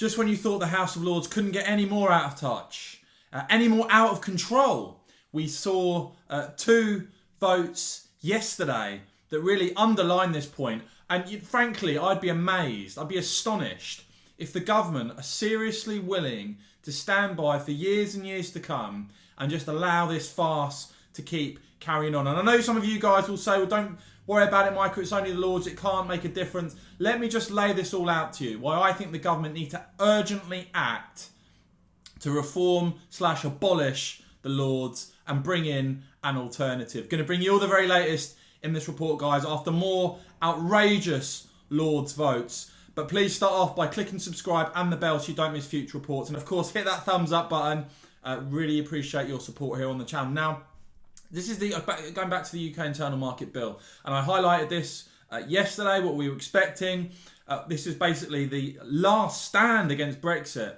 Just when you thought the House of Lords couldn't get any more out of touch, any more out of control, we saw 2 votes yesterday that really underline this point. And frankly, I'd be amazed, I'd be astonished if the government are seriously willing to stand by for years and years to come and just allow this farce to keep carrying on. And I know some of you guys will say, well, don't worry about it, Michael, it's only the Lords, it can't make a difference. Let me just lay this all out to you, why I think the government need to urgently act to reform/abolish the Lords and bring in an alternative. Going to bring you all the very latest in this report, guys, after more outrageous Lords votes. But please start off by clicking subscribe and the bell so you don't miss future reports. And of course, hit that thumbs up button. Really appreciate your support here on the channel. Now, this is going back to the UK Internal Market Bill. And I highlighted this yesterday, what we were expecting. This is basically the last stand against Brexit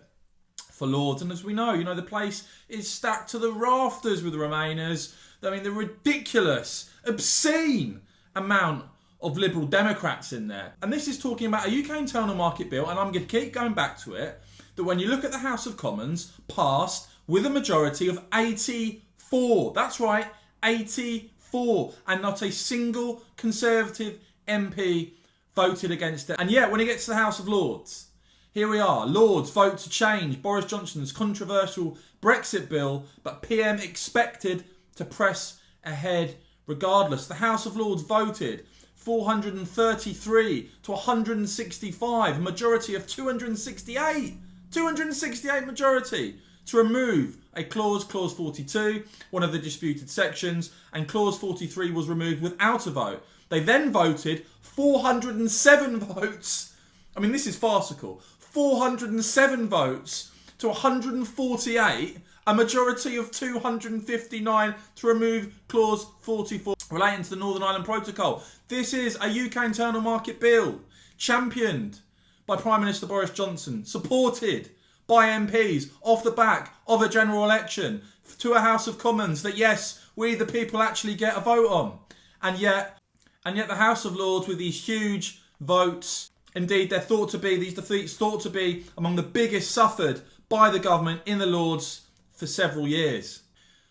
for Lords. And as we know, the place is stacked to the rafters with Remainers. I mean, the ridiculous, obscene amount of Liberal Democrats in there. And this is talking about a UK Internal Market Bill, and I'm going to keep going back to it, that when you look at the House of Commons, passed with a majority of 84. That's right, 84. And not a single Conservative MP voted against it. And yet, when it gets to the House of Lords, here we are. Lords vote to change Boris Johnson's controversial Brexit bill, but PM expected to press ahead regardless. The House of Lords voted 433 to 165, a majority of 268. 268 majority to remove a clause 42, one of the disputed sections, and clause 43 was removed without a vote. They then voted 407 votes. I mean, this is farcical. 407 votes to 148, a majority of 259 to remove clause 44 relating to the Northern Ireland Protocol. This is a UK Internal Market Bill championed by Prime Minister Boris Johnson, supported by MPs off the back of a general election to a House of Commons that, yes, we the people actually get a vote on. And yet the House of Lords, with these huge votes, indeed these defeats thought to be among the biggest suffered by the government in the Lords for several years.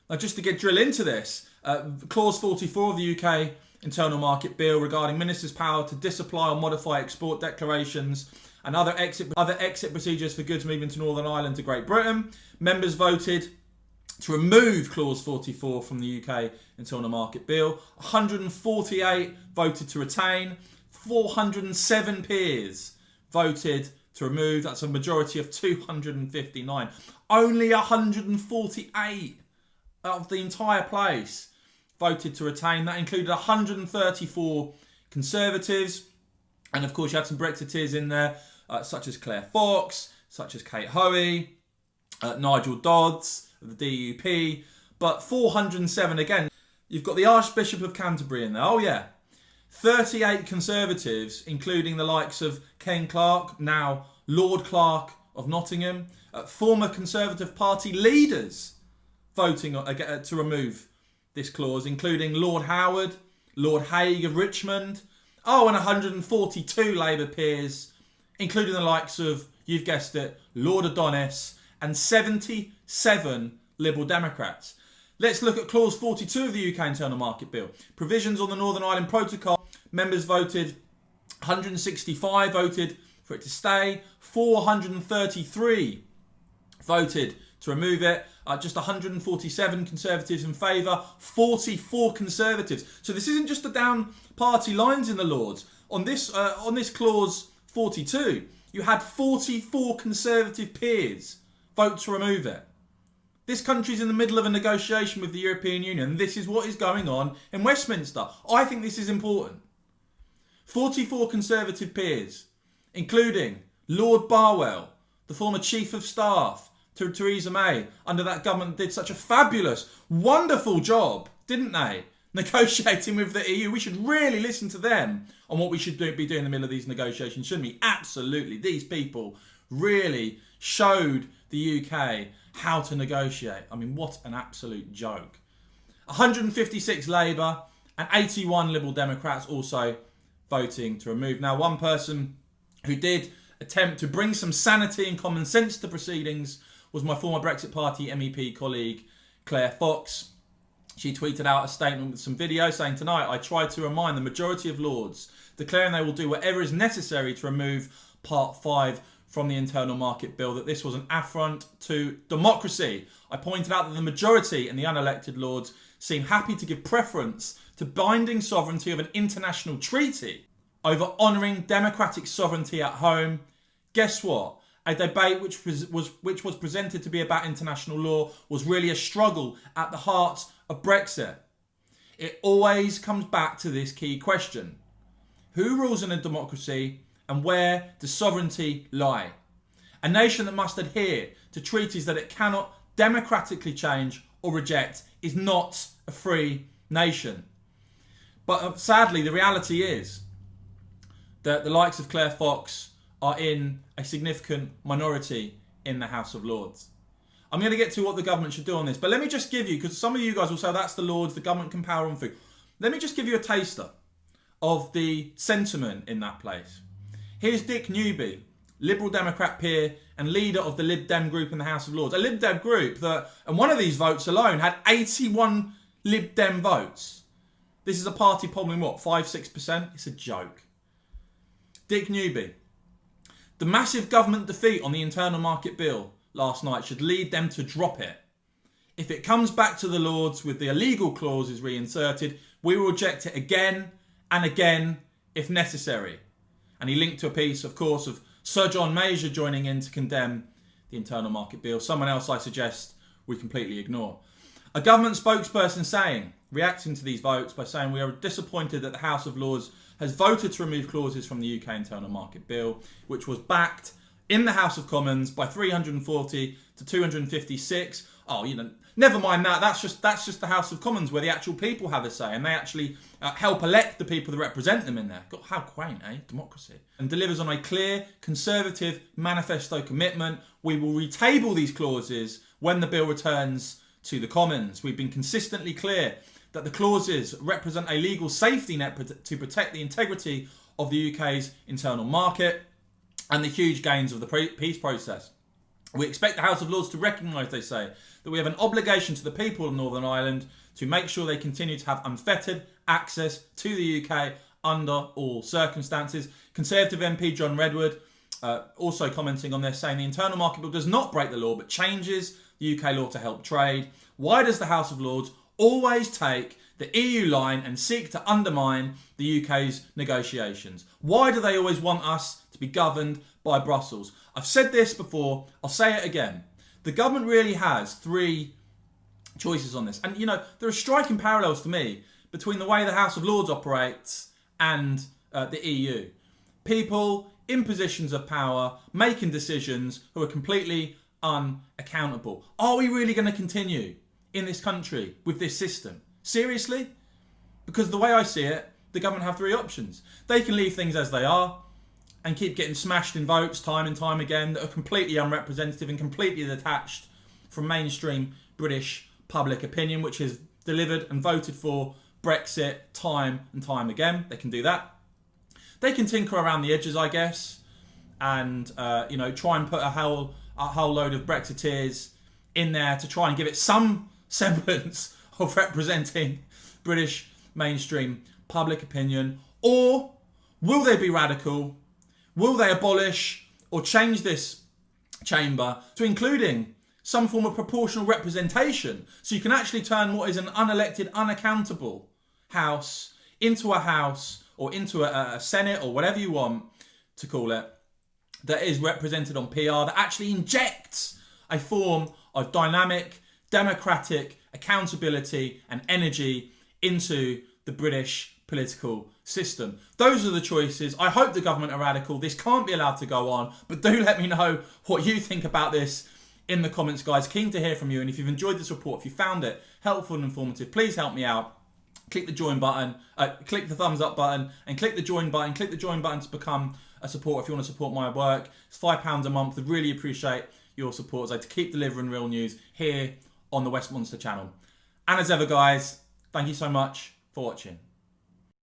Now, just to drill into this, clause 44 of the UK Internal Market Bill regarding ministers' power to disapply or modify export declarations and other exit procedures for goods moving to Northern Ireland to Great Britain. Members voted to remove clause 44 from the UK Internal Market Bill. 148 voted to retain. 407 peers voted to remove. That's a majority of 259. Only 148 of the entire place voted to retain. That included 134 Conservatives. And of course, you had some Brexiteers in there, such as Claire Fox, such as Kate Hoey, Nigel Dodds of the DUP. But 407 again. You've got the Archbishop of Canterbury in there. Oh, yeah. 38 Conservatives, including the likes of Ken Clarke, now Lord Clarke of Nottingham. Former Conservative Party leaders voting to remove this clause, including Lord Howard, Lord Haig of Richmond. Oh, and 142 Labour peers, including the likes of, you've guessed it, Lord Adonis, and 77 Liberal Democrats. Let's look at clause 42 of the UK Internal Market Bill. Provisions on the Northern Ireland Protocol. Members voted, 165 voted for it to stay, 433 voted to remove it, just 147 Conservatives in favour, 44 Conservatives. So this isn't just the down party lines in the Lords. On this clause 42, you had 44 Conservative peers vote to remove it. This country's in the middle of a negotiation with the European Union. This is what is going on in Westminster. I think this is important. 44 Conservative peers, including Lord Barwell, the former Chief of Staff to Theresa May, under that government, did such a fabulous, wonderful job, didn't they? Negotiating with the EU. We should really listen to them on what we should be doing in the middle of these negotiations, shouldn't we? Absolutely. These people really showed the UK how to negotiate. I mean, what an absolute joke. 156 Labour and 81 Liberal Democrats also voting to remove. Now, one person who did attempt to bring some sanity and common sense to proceedings was my former Brexit Party MEP colleague Claire Fox. She tweeted out a statement with some video saying, "Tonight I tried to remind the majority of Lords, declaring they will do whatever is necessary to remove Part 5 from the Internal Market Bill, that this was an affront to democracy. I pointed out that the majority and the unelected Lords seem happy to give preference to binding sovereignty of an international treaty over honouring democratic sovereignty at home. Guess what? A debate which was presented to be about international law was really a struggle at the heart of Brexit. It always comes back to this key question. Who rules in a democracy and where does sovereignty lie? A nation that must adhere to treaties that it cannot democratically change or reject is not a free nation." But sadly, the reality is that the likes of Claire Fox are in a significant minority in the House of Lords. I'm going to get to what the government should do on this, but let me just give you, because some of you guys will say that's the Lords, the government can power on food. Let me just give you a taster of the sentiment in that place. Here's Dick Newby, Liberal Democrat peer and leader of the Lib Dem group in the House of Lords. A Lib Dem group that, and one of these votes alone, had 81 Lib Dem votes. This is a party polling, what, 5-6%? It's a joke. Dick Newby. The massive government defeat on the Internal Market Bill last night should lead them to drop it. If it comes back to the Lords with the illegal clauses reinserted, we will reject it again and again if necessary. And he linked to a piece, of course, of Sir John Major joining in to condemn the Internal Market Bill. Someone else I suggest we completely ignore. A government spokesperson reacting to these votes by saying, "We are disappointed that the House of Lords has voted to remove clauses from the UK Internal Market Bill, which was backed in the House of Commons by 340 to 256. Oh, never mind that. That's just the House of Commons, where the actual people have a say, and they actually help elect the people that represent them in there. God, how quaint, eh? Democracy. And delivers on a clear, conservative manifesto commitment. We will retable these clauses when the bill returns to the Commons. We've been consistently clear that the clauses represent a legal safety net to protect the integrity of the UK's internal market and the huge gains of the peace process. We expect the House of Lords to recognise, they say, that we have an obligation to the people of Northern Ireland to make sure they continue to have unfettered access to the UK under all circumstances." Conservative MP John Redwood also commenting on this, saying the Internal Market Bill does not break the law but changes the UK law to help trade. Why does the House of Lords always take the EU line and seek to undermine the UK's negotiations? Why do they always want us to be governed by Brussels? I've said this before, I'll say it again. The government really has three choices on this. And, there are striking parallels to me between the way the House of Lords operates and the EU. People in positions of power making decisions who are completely unaccountable. Are we really going to continue in this country with this system? Seriously? Because the way I see it, the government have three options. They can leave things as they are and keep getting smashed in votes time and time again that are completely unrepresentative and completely detached from mainstream British public opinion, which has delivered and voted for Brexit time and time again. They can do that. They can tinker around the edges, I guess, and try and put a whole load of Brexiteers in there to try and give it some semblance of representing British mainstream public opinion. Or will they be radical? Will they abolish or change this chamber to including some form of proportional representation, so you can actually turn what is an unelected, unaccountable house into a house or into a Senate or whatever you want to call it, that is represented on PR, that actually injects a form of dynamic, democratic accountability and energy into the British political system. Those are the choices. I hope the government are radical. This can't be allowed to go on, but do let me know what you think about this in the comments, guys. Keen to hear from you, and if you've enjoyed this report, if you found it helpful and informative, please help me out. Click the join button, click the thumbs up button, and click the join button. Click the join button to become a supporter if you want to support my work. It's £5 a month. I'd really appreciate your support as I keep delivering real news here on the Westminster channel. And as ever, guys, thank you so much for watching.